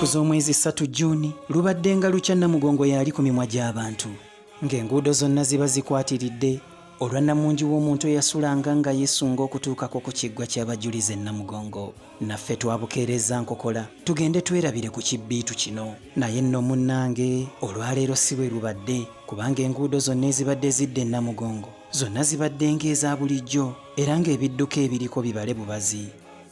Z'omwezi 3 Juni lubadde nga lukya Namugongo yali ku mimwa gy'abantu ng'enguudo zonna ziba zikwatiridde olwa Namungi w'omuntu eyasulanga nga yeesunga okutuukako ku kiggwa ky'abajulize Namugongo. Naffe twabukeereza nkokola tugende twerabire ku kibbiitu kino, naye nno munnange olwaleero si bwe lubadde, kubanga enguudo zonna ezibadde zidde Namugongo zonna zibadde ng'eza bulijjo era ng'ebidduka ebiriko bibale bubazi.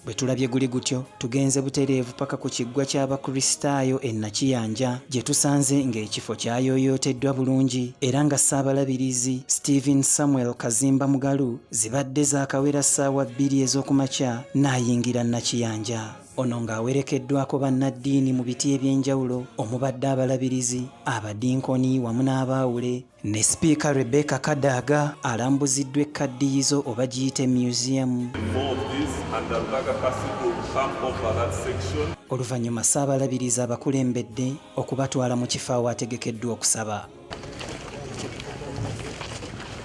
Bwe tulabye guli gutyo tugenze butereevu paka ku kiggwa ky'abakristaayo e Nakiyanja gye tusanze ng'ekifo kyayooyooteddwa bulungi era nga Ssaabalabirizi Stephen Samuel Kazimba Mugalu zibadde zaakawera ssaawa 2 ez'okumakya n'ayingira Nakiyanja. Ono ng'awerekeddwako bannaddiini mu biti eby'enjawulo omubadde abalabirizi, abadinkoni wamu n'abaawule ne Sipiika Rebecca Kadaga alambuziddwa ekkaddiyizo oba giyite museum. Oluvannyuma Ssaabalabirizi abakulembedde okubatwala mu kifo awategekeddwa okusaba.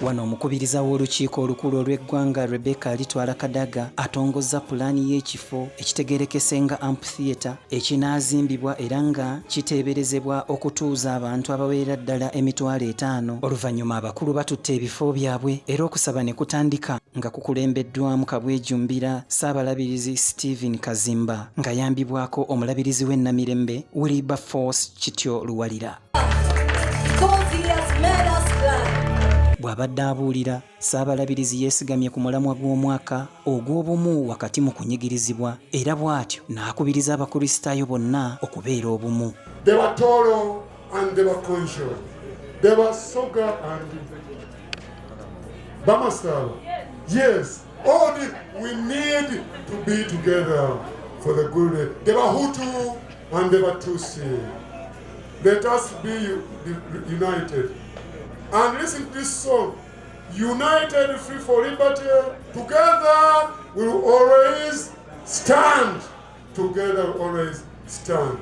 Wano omukubiriza w'olukiiko olukulu olw'eggwanga Rebecca alitwala Kadaga atongozza pulaani y'ekifo ekitegeerekese nga amphitheatre ekinaazimbibwa era nga kiteeberezebwa okutuuza abantu abawerera ddala 5,000. Oluvannyuma abakulu batutte ebifo byabwe era okusaba ne kutandika nga kukulembeddwamu kabwejumbira Ssaabalabirizi Stephen Kazimba ng'ayambibwako omulabirizi w'e Namirembe Wilberforce Kityo Luwalira. Bw'abadde abuulira, Ssaabalabirizi yeesigamye ku mulamwa gw'omwaka ogw'obumu wakati mu kunyigirizibwa era bw'atyo n'akubiriza abakristaayo bonna okubeera obumu. They were Toro and they were Conscious. They were Soga and Bamasala. Yes, all we need to be together for the good. They were Hutu and they were Tutsi. Let us be united. And listen to this song, united, free for liberty, together we will always stand. Together we will always stand.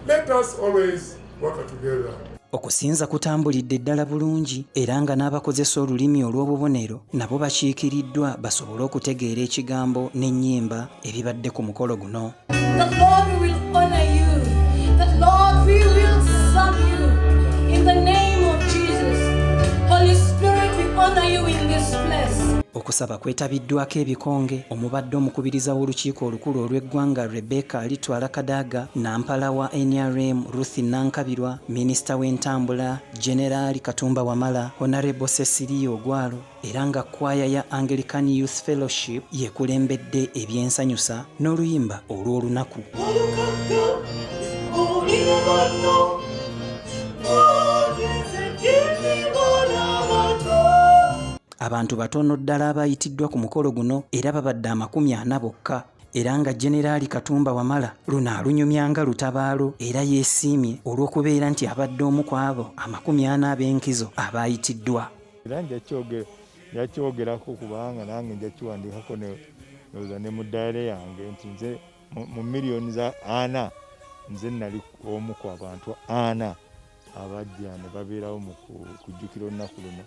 Let us always work together. Okusinza kutambulidde ddala bulungi era nga n'abakozesa olulimi olw'obubonero nabo bakiikiriddwa basobole okutegeera ekigambo n'ennyimba ebibadde ku mukolo guno. The Lord will honor you. The Lord will serve you in the name of Jesus. Holy Spirit, we honor you in this place. Okusaba kwetabiddwako ebikonge omubadde omukubiriza w'olukiiko olukulu olw'eggwanga Rebecca alitwala Kadaga, Nampala wa NRM Ruth Nankabirwa, Minisita w'entambula General Katumba Wamala, Honorable Cecilia Ogwalo era nga kwaya ya Anglican Youth Fellowship yekulembedde ebyensanyusa n'oluyimba olw'olunaku. Abantu batono ddala abayitiddwa ku mukolo guno era babadde 40 bokka era nga Generali Katumba Wamala lunaalunyumyanga lutabaalo era yeesiimye olw'okubeera nti abadde omu ku abo 40 ab'enkizo abayitiddwa. Era njakyogerako kubanga nange njakiwandiikako ne mu ddaala yange nti nze mu miliyoni za 4 nze nali omu ku abantu 4 abajja ne babeerawo mu kujjukira olunaku luno.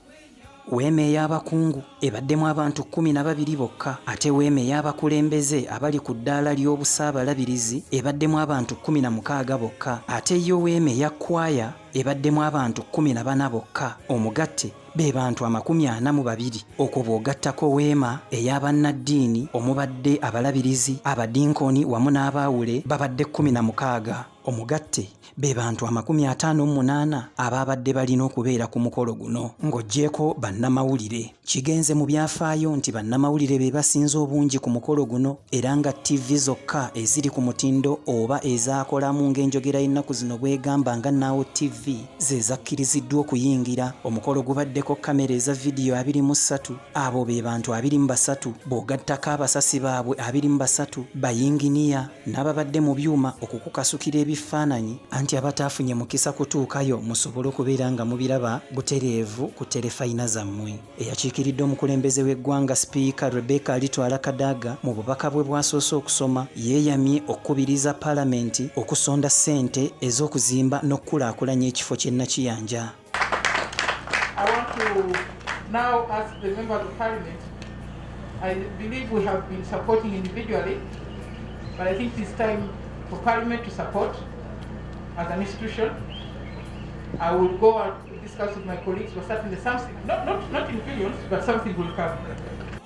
Weema ey'abakungu ebaddemu abantu 12 bokka ate weema ey'abakulembeze abali ku ddaala ly'obussaabalabirizi ebaddemu abantu 16 bokka ate yo weema eya kwaya ebaddemu abantu 14 bokka. Omugatte be bantu 42 okwo bw'ogattako weema ey'abannaddiini omubadde abalabirizi abadinkoni wamu n'abaawule babadde 16. Omugatte be bantu 58 ababadde balina okubeera ku mukolo guno ng'oggyeko bannamawulire. Kigenze mu byafaayo nti bannamawulire be basinze obungi ku mukolo guno era nga TV zokka eziri ku mutindo oba ezaakolamu ng'enjogera y'ennaku zino bwegamba nga Now TV ze zakkiriziddwa okuyingira. Omukolo gubaddeko kamera eza vidiyo 23, abo be bantu 23 bw'ogattako abasasi baabwe 23, bayinginiya n'ababadde mu byuma okukukasukira ebifaananyi anti abataafunye mukisa kutuukayo musobole okubeera nga mubiraba butereevu ku terefayina zammwe. Eyakiikiridde omukulembeze w'eggwanga Sipiika Rebecca alitwala Kadaga mu bubaka bwe bwasoose okusoma yeeyamye okukubiriza Paalamenti okusonda ssente ez'okuzimba n'okukulaakulanya ekifo ky'e Nakiyanja. I want to now ask the Member of Parliament I believe we have been supporting individually, but I think it's time for Parliament to support as an institution. I will go and discuss with my colleagues, but certainly something, not in billions, but something will come.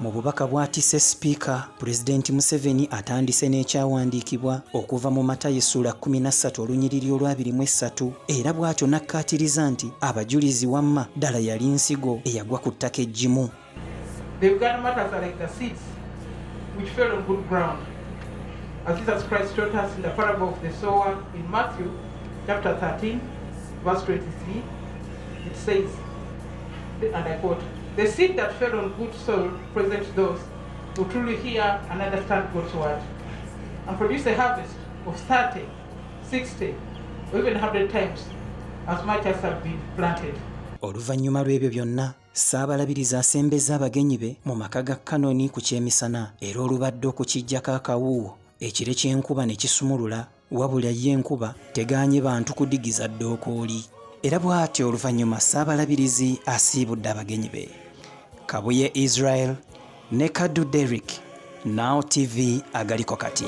Mu bubaka bw'atise Sipiika, Pulezidenti Museveni atandise n'ekyawandiikibwa okuva mu Matayo Ssuula 13 olunyiriri olwa 23 era bw'atyo n'akkaatiriza nti abajulizi wamma ddala yali nsigo eyagwa ku ttaka eggimu. The Uganda matters are like the seeds which fell on good ground. As Jesus Christ taught us in the parable of the sower in Matthew chapter 13, verse 23, it says, and I quote, "The seed that fell on good soil presents those who truly hear and understand God's word and produce a harvest of 30, 60, or even 100 times as much as have been planted." Oluvannyuma lw'ebyo byonna, Ssaabalabirizi asembezza abagenyi be mu maka ga Kanoni ku kyemisana era olubadde okukijjako akawuuwo ekire ky'enkuba ne kisumulula wabula ye enkuba tegaanye bantu kudigiza ddookooli. Era bw'atyo oluvannyuma Ssaabalabirizi asiibudde abagenyi be. Kabuye Israel ne Kaddu Derrick, Now TV agaliko kati.